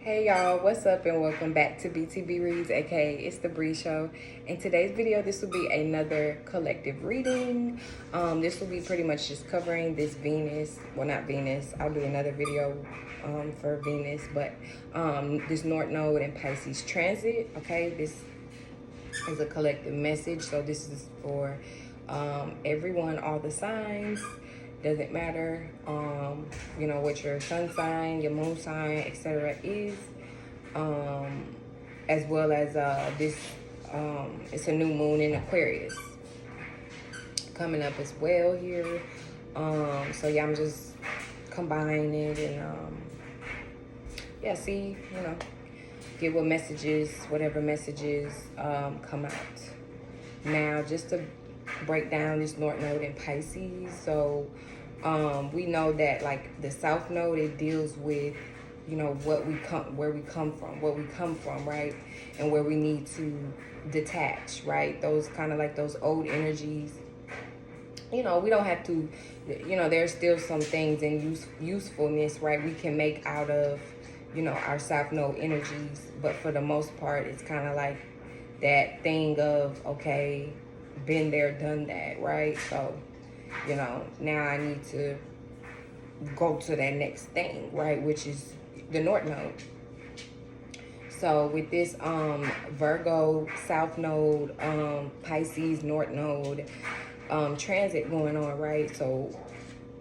Hey y'all, what's up and welcome back to B.T.P Reads, aka It's the Bree Show. In today's video, this will be another collective reading. This will be pretty much just covering this Venus, well not Venus, I'll do another video for Venus, but this North Node and Pisces transit, okay? This is a collective message, so this is for everyone, all the signs. Doesn't matter you know what your sun sign, your moon sign, etc. is, as well as this it's a new moon in Aquarius coming up as well here. So yeah, I'm just combining it and yeah, see, you know, get what messages, whatever messages come out. Now, just to break down this North Node in Pisces, so we know that like the South Node, it deals with, you know, where we come from, right, and where we need to detach, right? Those kind of like those old energies. You know, we don't have to, you know, there's still some things in usefulness, right, we can make out of, you know, our South Node energies, but for the most part, it's kind of like that thing of, okay, been there, done that, right? So, you know, now I need to go to that next thing, right, which is the North Node. So with this Virgo South Node, Pisces North Node transit going on, right? So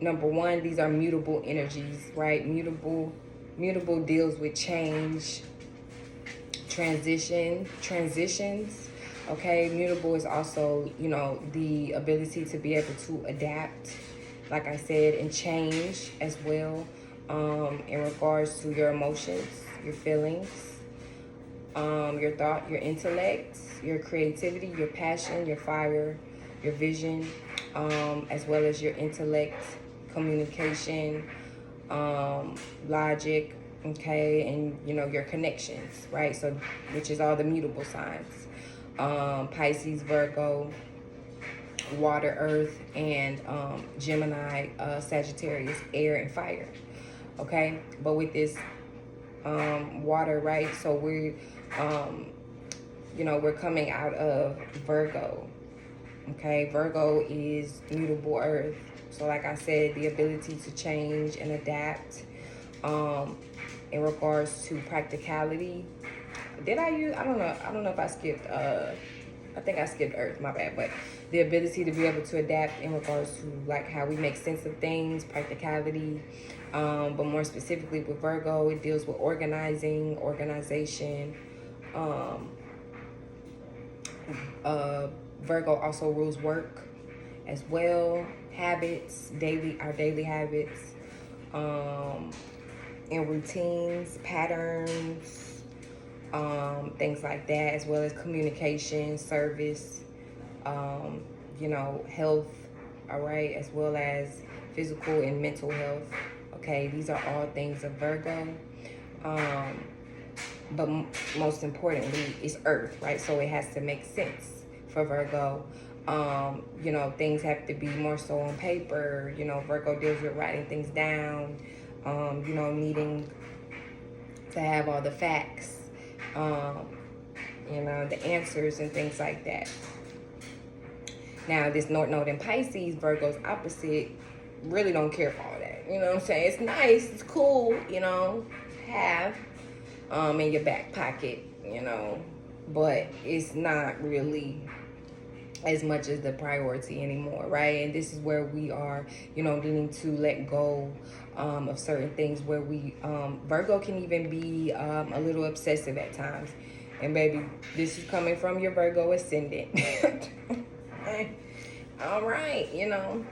number one, these are mutable energies, right? Mutable deals with change, transitions. Okay, mutable is also, you know, the ability to be able to adapt, like I said, and change as well, in regards to your emotions, your feelings, your thought, your intellect, your creativity, your passion, your fire, your vision, as well as your intellect, communication, logic, okay, and you know, your connections, right? So which is all the mutable signs. Pisces, Virgo, water, earth, and Gemini, Sagittarius, air and fire. Okay, but with this water, right, so we you know, we're coming out of Virgo. Okay, Virgo is mutable earth, so like I said, the ability to change and adapt in regards to practicality. Did I use, I don't know if I skipped I think I skipped earth, my bad, but the ability to be able to adapt in regards to like how we make sense of things, practicality, but more specifically with Virgo, it deals with organizing, organization. Virgo also rules work as well, habits, our daily habits, and routines, patterns, things like that, as well as communication, service, you know, health, all right, as well as physical and mental health. Okay, these are all things of Virgo. But most importantly, it's earth, right? So it has to make sense for Virgo. You know, things have to be more so on paper. You know, Virgo deals with writing things down, you know, needing to have all the facts, you know, the answers and things like that. Now, this North Node in Pisces, Virgo's opposite, really don't care for all that. You know what I'm saying? It's nice, it's cool, you know, have in your back pocket, you know, but it's not really as much as the priority anymore, right? And this is where we are, you know, needing to let go of certain things, where we Virgo can even be a little obsessive at times. And baby, this is coming from your Virgo ascendant. All right, you know,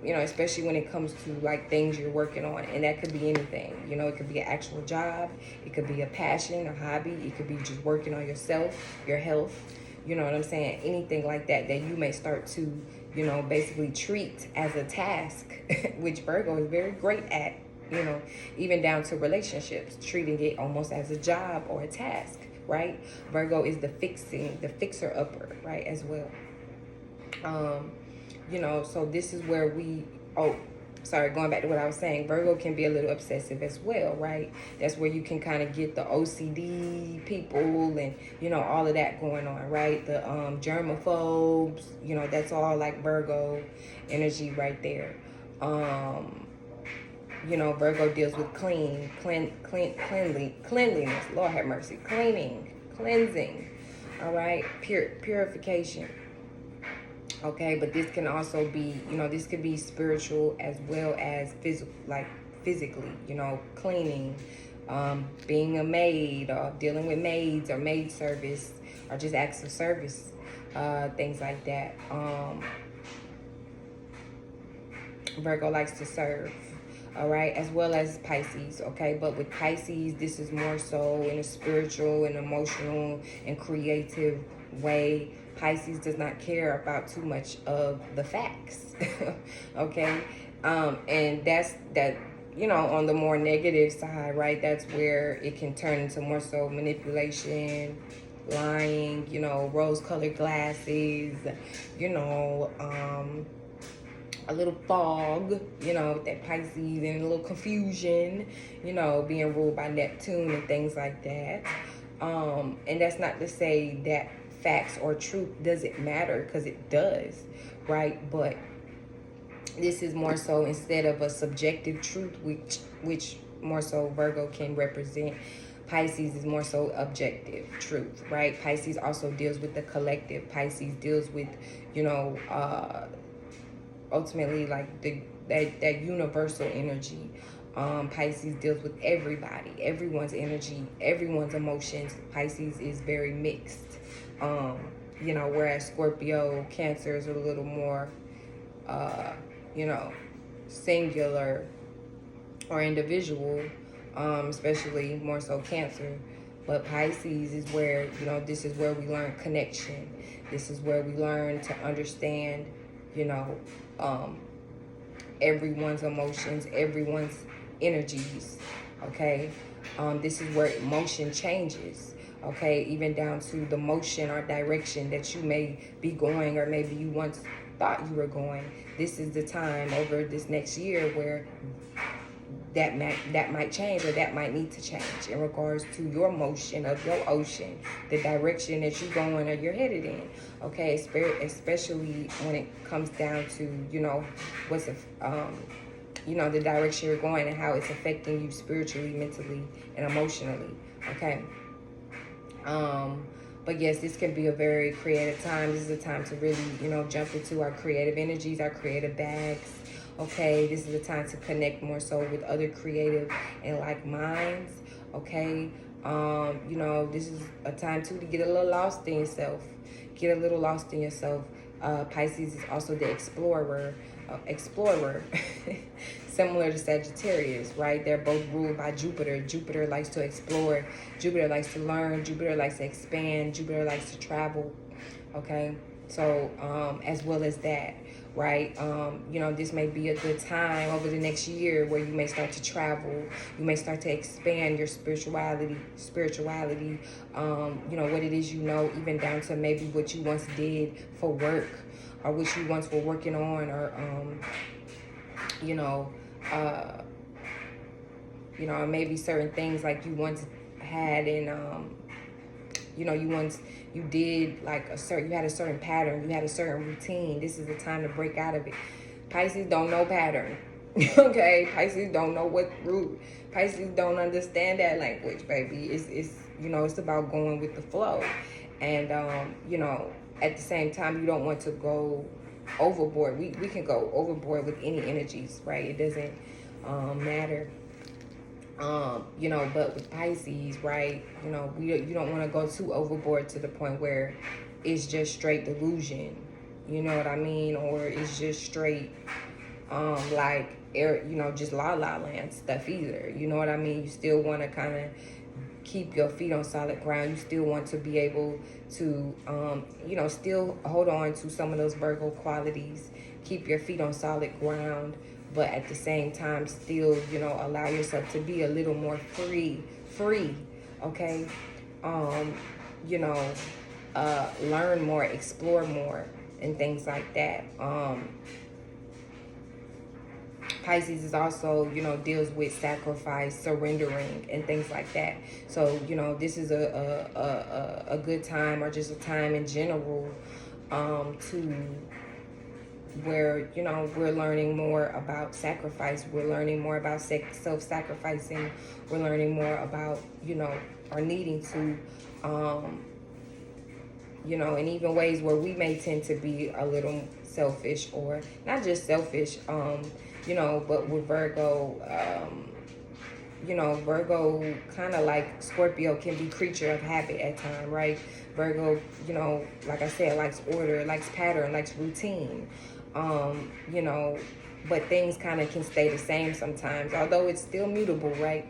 especially when it comes to like things you're working on, and that could be anything. You know, it could be an actual job, it could be a passion, a hobby, it could be just working on yourself, your health. You know what I'm saying? Anything like that you may start to, you know, basically treat as a task, which Virgo is very great at. You know, even down to relationships, treating it almost as a job or a task, right? Virgo is the fixer upper, right, as well. You know, so this is where we, sorry, going back to what I was saying, Virgo can be a little obsessive as well, right? That's where you can kind of get the OCD people and, you know, all of that going on, right? The germaphobes, you know, that's all like Virgo energy right there. You know, Virgo deals with cleanliness. Lord have mercy. Cleansing, all right? Purification. Okay, but this can also be, you know, this could be spiritual as well as physical, like physically, you know, cleaning, being a maid, or dealing with maids or maid service, or just acts of service, things like that. Virgo likes to serve, all right, as well as Pisces, okay? But with Pisces, this is more so in a spiritual and emotional and creative way. Pisces does not care about too much of the facts, okay? And that's that, you know, on the more negative side, right? That's where it can turn into more so manipulation, lying, you know, rose-colored glasses, you know, a little fog, you know, with that Pisces, and a little confusion, you know, being ruled by Neptune and things like that. And that's not to say that facts or truth doesn't matter, because it does, right? But this is more so, instead of a subjective truth, which more so Virgo can represent, Pisces is more so objective truth, right? Pisces also deals with the collective. Pisces deals with, you know, ultimately like that universal energy. Pisces deals with everybody, everyone's energy, everyone's emotions. Pisces is very mixed. You know, whereas Scorpio, Cancer is a little more, you know, singular or individual, especially more so Cancer. But Pisces is where, you know, this is where we learn connection. This is where we learn to understand, you know, everyone's emotions, everyone's energies, okay? This is where emotion changes, okay? Even down to the motion or direction that you may be going, or maybe you once thought you were going. This is the time over this next year where that might change, or that might need to change in regards to your motion of your ocean, the direction that you're going or you're headed in, okay? Especially when it comes down to, you know, what's you know, the direction you're going and how it's affecting you spiritually, mentally, and emotionally, okay? But yes, this can be a very creative time. This is a time to really, you know, jump into our creative energies, our creative bags. Okay, this is a time to connect more so with other creative and like minds. Okay, you know, this is a time too to get a little lost in yourself. Get a little lost in yourself. Pisces is also the explorer. Similar to Sagittarius, right? They're both ruled by Jupiter. Jupiter likes to explore. Jupiter likes to learn. Jupiter likes to expand. Jupiter likes to travel. Okay, so as well as that, right? You know, this may be a good time over the next year where you may start to travel. You may start to expand your spirituality. You know, what it is, you know, even down to maybe what you once did for work, or what you once were working on, or you know, you know, maybe certain things like you once had in, you know, you did like you had a certain pattern, you had a certain routine. This is the time to break out of it. Pisces don't know pattern. Okay, Pisces don't know what root. Pisces don't understand that language, baby. It's you know, it's about going with the flow. And you know, at the same time, you don't want to go overboard. We can go overboard with any energies, right? It doesn't matter. You know, but with Pisces, right, you know, you don't want to go too overboard to the point where it's just straight delusion, you know what I mean? Or it's just straight like air, you know, just la la land stuff either, you know what I mean? You still want to kind of keep your feet on solid ground. You still want to be able to you know, still hold on to some of those Virgo qualities. Keep your feet on solid ground, but at the same time still, you know, allow yourself to be a little more free, okay? You know, learn more, explore more, and things like that. Pisces is also, you know, deals with sacrifice, surrendering, and things like that. So, you know, this is a good time, or just a time in general, to where, you know, we're learning more about sacrifice. We're learning more about self-sacrificing. We're learning more about, you know, or needing to, you know, and even ways where we may tend to be a little selfish, or not just selfish, you know, but with Virgo, you know, Virgo, kind of like Scorpio, can be creature of habit at times, right? Virgo, you know, like I said, likes order, likes pattern, likes routine, you know, but things kind of can stay the same sometimes, although it's still mutable, right?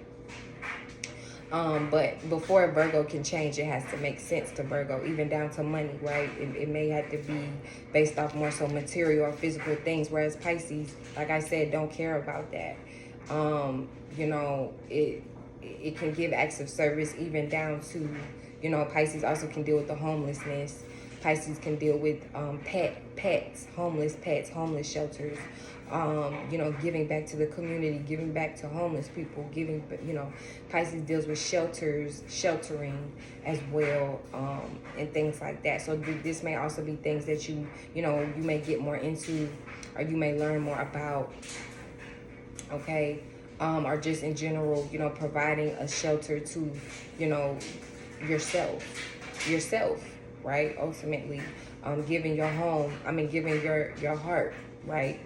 But before Virgo can change, it has to make sense to Virgo, even down to money, right? It may have to be based off more so material or physical things, whereas Pisces, like I said, don't care about that. You know, it can give acts of service, even down to, you know, Pisces also can deal with the homelessness. Pisces can deal with pets, homeless shelters, you know, giving back to the community, giving back to homeless people, giving, you know, Pisces deals with sheltering as well, and things like that. So this may also be things that you know, you may get more into, or you may learn more about, okay? Or just in general, you know, providing a shelter to, you know, yourself, right? Ultimately, giving your home, giving your heart, right?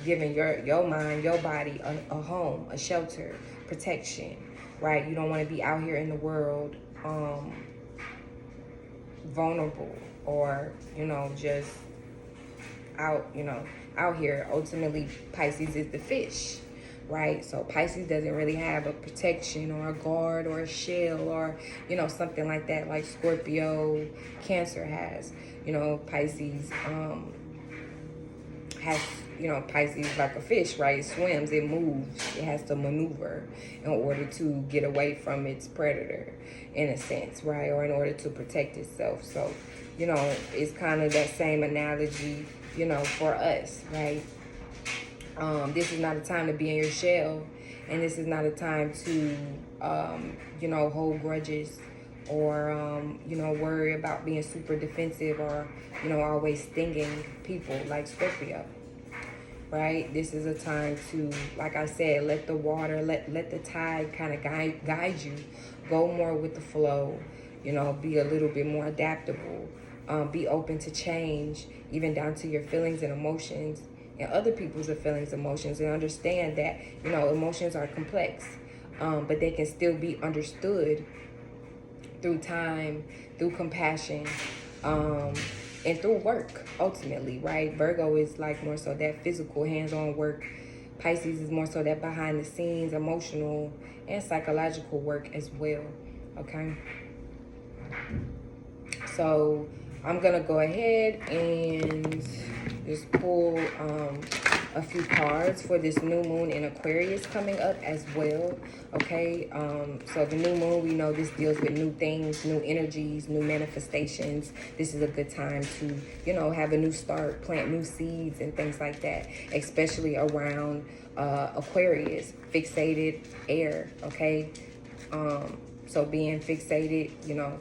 Giving your mind, your body a home, a shelter, protection, right? You don't want to be out here in the world, vulnerable, or, you know, just out, you know, out here. Ultimately, Pisces is the fish, right? So Pisces doesn't really have a protection or a guard or a shell, or, you know, something like that, like Scorpio, Cancer has. You know, Pisces has, you know, Pisces like a fish, right? It swims, it moves, it has to maneuver in order to get away from its predator, in a sense, right? Or in order to protect itself. So, you know, it's kind of that same analogy, you know, for us, right? This is not a time to be in your shell, and this is not a time to, you know, hold grudges, or, you know, worry about being super defensive, or, you know, always stinging people like Scorpio, right? This is a time to, like I said, let the water, let the tide kind of guide you. Go more with the flow, you know, be a little bit more adaptable, be open to change, even down to your feelings and emotions, and other people's feelings, emotions, and understand that, you know, emotions are complex, but they can still be understood through time, through compassion, and through work, ultimately, right? Virgo is like more so that physical, hands-on work. Pisces is more so that behind the scenes, emotional and psychological work as well, okay? So I'm gonna go ahead and just pull a few cards for this new moon in Aquarius coming up as well, okay? So the new moon, we know this deals with new things, new energies, new manifestations. This is a good time to, you know, have a new start, plant new seeds and things like that, especially around Aquarius, fixated air, okay? So being fixated, you know,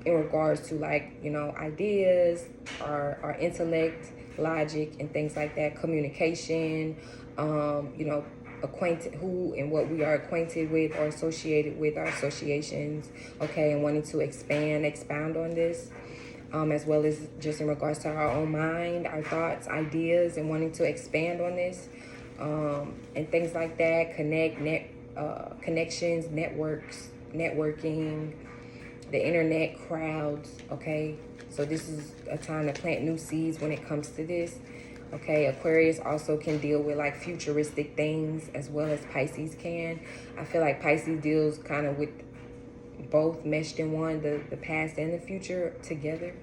in regards to, like, you know, ideas, our intellect, logic, and things like that, communication, you know, acquainted, who and what we are acquainted with or associated with, our associations, okay, and wanting to expound on this, as well as just in regards to our own mind, our thoughts, ideas, and wanting to expand on this, and things like that, connections, networking, the internet, crowds, okay? So this is a time to plant new seeds when it comes to this, okay? Aquarius also can deal with like futuristic things as well as Pisces can. I feel like Pisces deals kind of with both meshed in one, the past and the future together.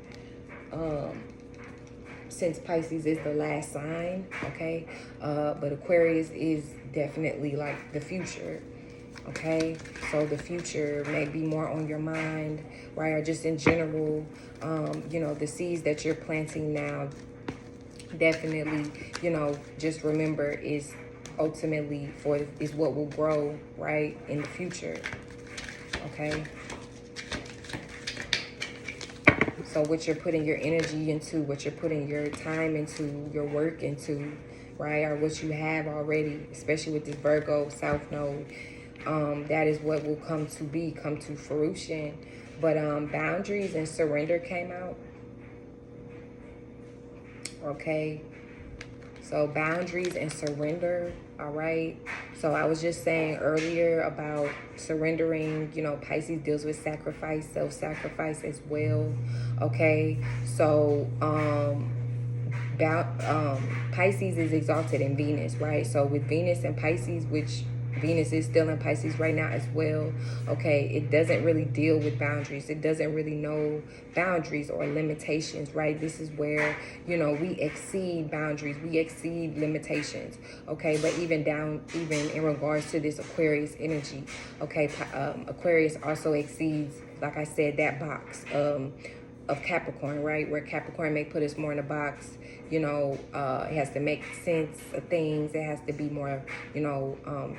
Since Pisces is the last sign, okay? But Aquarius is definitely like the future. Okay, so the future may be more on your mind, right? Or just in general, you know, the seeds that you're planting now, definitely, you know, just remember is ultimately is what will grow, right, in the future. Okay. So what you're putting your energy into, what you're putting your time into, your work into, right, or what you have already, especially with this Virgo South Node, that is what will come to fruition. But boundaries and surrender came out. Okay. So boundaries and surrender, all right? So I was just saying earlier about surrendering, you know, Pisces deals with sacrifice, self-sacrifice as well, okay? So Pisces is exalted in Venus, right? So with Venus and Pisces, which Venus is still in Pisces right now as well, okay, it doesn't really deal with boundaries. It doesn't really know boundaries or limitations, right? This is where, you know, we exceed boundaries, we exceed limitations, okay? But even in regards to this Aquarius energy, okay, Aquarius also exceeds, like I said, that box of Capricorn, right? Where Capricorn may put us more in a box, you know, it has to make sense of things. It has to be more, you know,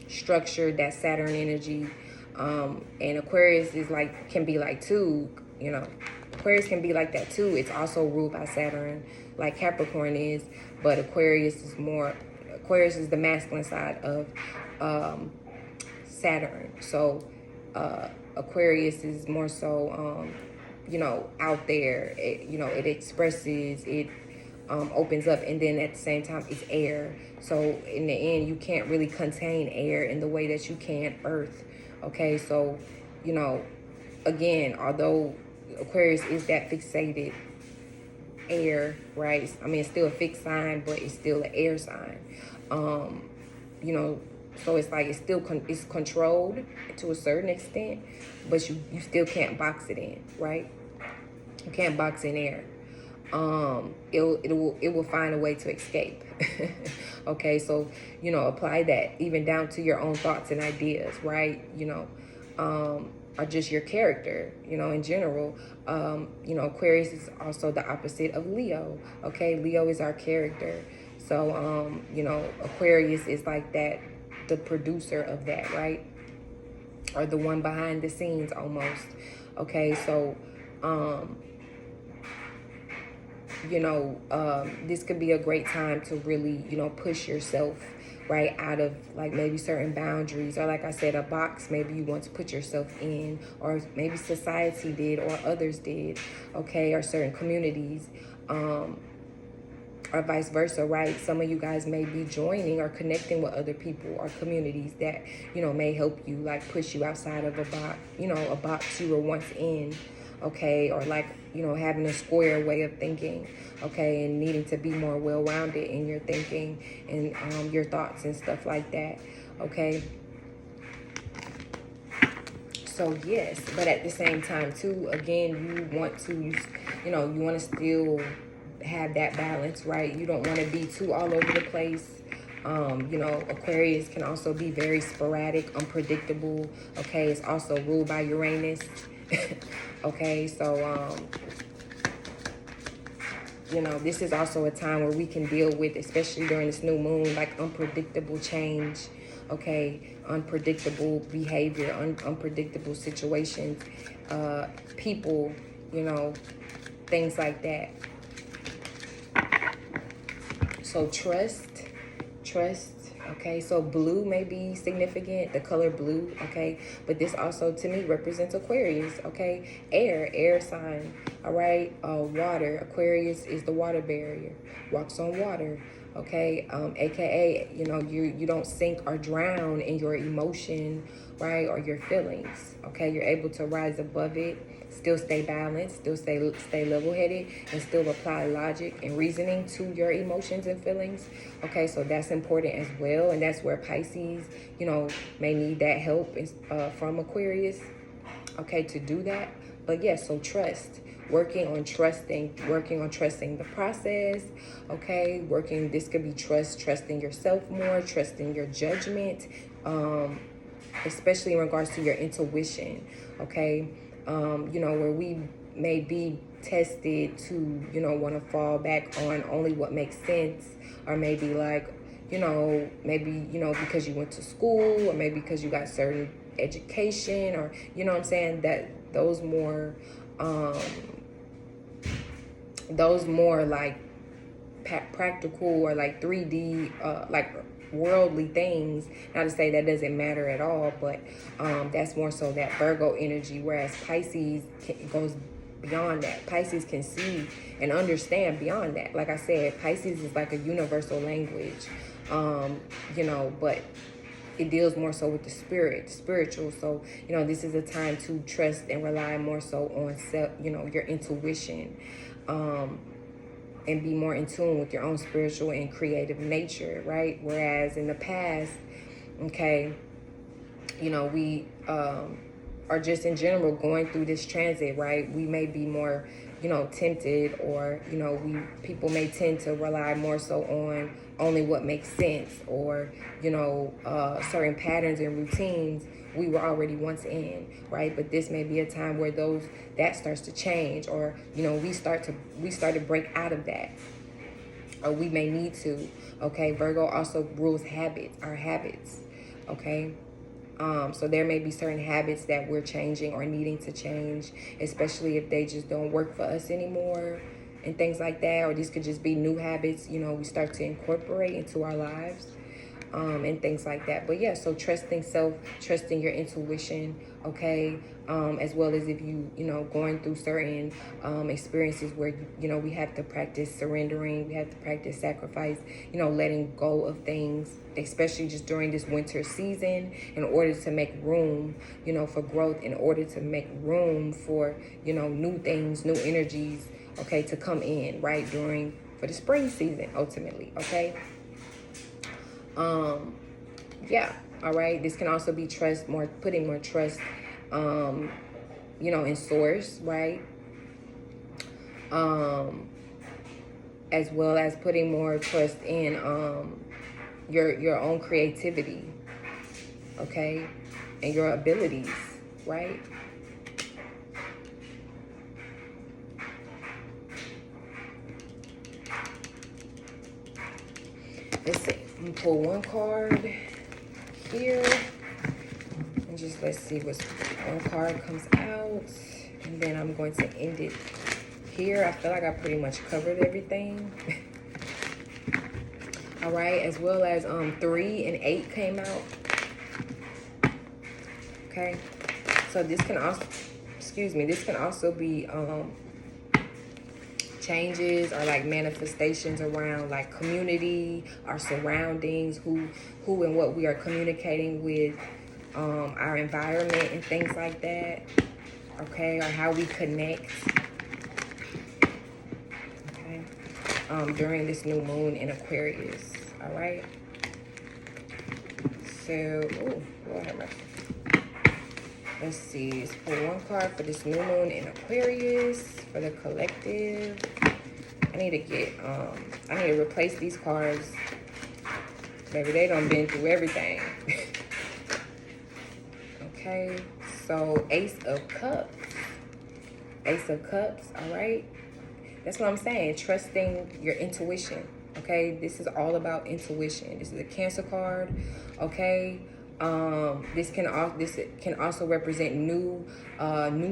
structured, that Saturn energy. And Aquarius is like, can be like too, you know, Aquarius can be like that too. It's also ruled by Saturn, like Capricorn is, but Aquarius is the masculine side of Saturn. So Aquarius is more so, you know, out there. You know, it expresses, it opens up, and then at the same time it's air. So in the end, you can't really contain air in the way that you can earth. Okay, so, you know, again, although Aquarius is that fixated air, right? I mean, it's still a fixed sign, but it's still an air sign. You know, so it's like it's controlled to a certain extent, but you still can't box it in, right? You can't box in air. It will find a way to escape. Okay, so, you know, apply that even down to your own thoughts and ideas, right? You know, or just your character, you know, in general. You know, Aquarius is also the opposite of Leo. Okay, Leo is our character. So, you know, Aquarius is like that, the producer of that, right? Or the one behind the scenes almost. Okay, so, you know, this could be a great time to really, you know, push yourself right out of like maybe certain boundaries, or like I said, a box maybe you want to put yourself in, or maybe society did or others did, okay, or certain communities, or vice versa, right? Some of you guys may be joining or connecting with other people or communities that, you know, may help you, like push you outside of a box, you know, a box you were once in, okay? Or like, you know, having a square way of thinking, okay? And needing to be more well-rounded in your thinking and your thoughts and stuff like that, okay? So yes, but at the same time too, again, you want to, you know, you want to still have that balance, right? You don't want to be too all over the place. You know, Aquarius can also be very sporadic, unpredictable. Okay, it's also ruled by Uranus. Okay, so you know, this is also a time where we can deal with, especially during this new moon, like unpredictable change. Okay, unpredictable behavior, unpredictable situations, people, you know, things like that. So trust, okay? So blue may be significant, the color blue, okay? But this also, to me, represents Aquarius, okay? Air sign, all right? Water, Aquarius is the water barrier, walks on water, okay? AKA, you know, you don't sink or drown in your emotion, right? Or your feelings, okay? You're able to rise above it, still stay balanced, still stay level-headed, and still apply logic and reasoning to your emotions and feelings. Okay, so that's important as well, and that's where Pisces, you know, may need that help from Aquarius, okay, to do that. But yes, so trust, working on trusting the process, okay, this could be trusting yourself more, trusting your judgment, especially in regards to your intuition, okay. You know, where we may be tested to, you know, want to fall back on only what makes sense, or maybe like, you know, maybe, you know, because you went to school, or maybe because you got certain education, or, you know what I'm saying, that those more like practical or like 3D, like worldly things. Not to say that doesn't matter at all, but that's more so that Virgo energy, whereas Pisces goes beyond that. Pisces can see and understand beyond that. Like I said, Pisces is like a universal language, you know, but it deals more so with the spiritual. So, you know, this is a time to trust and rely more so on self, you know, your intuition, and be more in tune with your own spiritual and creative nature, right? Whereas in the past, okay, you know, we are just in general going through this transit, right? We may be more, you know, tempted, or, you know, people may tend to rely more so on only what makes sense, or, you know, certain patterns and routines we were already once in, right? But this may be a time where that starts to change, or, you know, we start to break out of that, or we may need to. Okay, Virgo also rules our habits. Okay, so there may be certain habits that we're changing or needing to change, especially if they just don't work for us anymore and things like that. Or these could just be new habits, you know, we start to incorporate into our lives, and things like that. But yeah, so trusting self, trusting your intuition, okay, as well as if you know, going through certain experiences where, you know, we have to practice surrendering, we have to practice sacrifice, you know, letting go of things, especially just during this winter season, in order to make room, you know, for growth, in order to make room for, you know, new things, new energies, okay, to come in, right, for the spring season, ultimately, okay. Yeah, all right. This can also be putting more trust, you know, in source, right? As well as putting more trust in your own creativity, okay, and your abilities, right? Let's see. I'm gonna pull one card here, and just let's see what one card comes out, and then I'm going to end it here. I feel like I pretty much covered everything. All right, as well as 3 and 8 came out. Okay, so this can also be changes or like manifestations around like community, our surroundings, who and what we are communicating with, our environment and things like that, okay, or how we connect, okay, during this new moon in Aquarius. All right, so Lord have mercy. Let's see, let's pull one card for this new moon in Aquarius for the collective. I need to replace these cards. Maybe they done been through everything. Okay, so Ace of Cups. Ace of Cups, all right? That's what I'm saying, trusting your intuition, okay? This is all about intuition. This is a Cancer card, okay? This can also represent new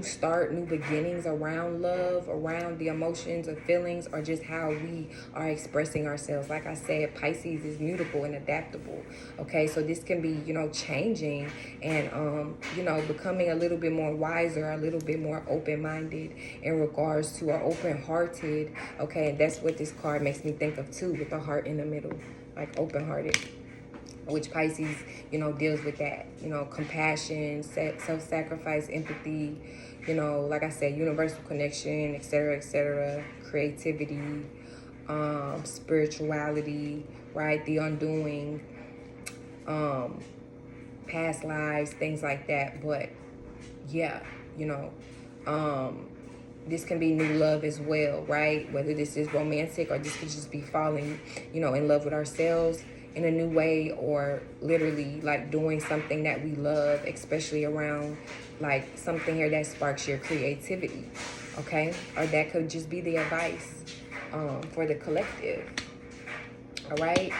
start, new beginnings around love, around the emotions or feelings, or just how we are expressing ourselves. Like I said, Pisces is mutable and adaptable. Okay, so this can be, you know, changing and you know, becoming a little bit more wiser, a little bit more open-minded in regards to, or open-hearted. Okay, and that's what this card makes me think of too, with the heart in the middle, like open-hearted, which Pisces, you know, deals with that, you know, compassion, self-sacrifice, empathy, you know, like I said, universal connection, etc., creativity, spirituality, right, the undoing, past lives, things like that. But yeah, you know, this can be new love as well, right? Whether this is romantic, or this could just be falling, you know, in love with ourselves in a new way, or literally like doing something that we love, especially around like something here that sparks your creativity. okay? Or that could just be the advice for the collective, all right?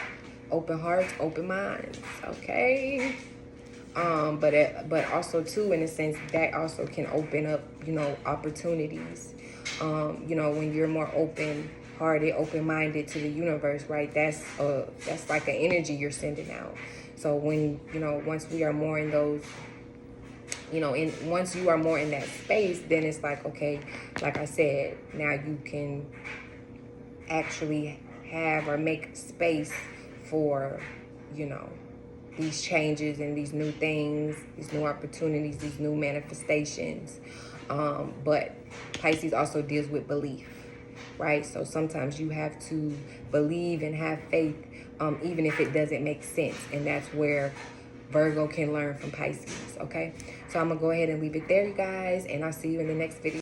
Open hearts, open minds, okay? But also too, in a sense, that also can open up, you know, opportunities. You know, when you're more open-hearted, open-minded to the universe, right? That's like an energy you're sending out. So when, you know, once we are more in those, you know, once you are more in that space, then it's like, okay, like I said, now you can actually have or make space for, you know, these changes and these new things, these new opportunities, these new manifestations. But Pisces also deals with belief, right? So sometimes you have to believe and have faith, even if it doesn't make sense. And that's where Virgo can learn from Pisces, okay? So I'm going to go ahead and leave it there, you guys. And I'll see you in the next video.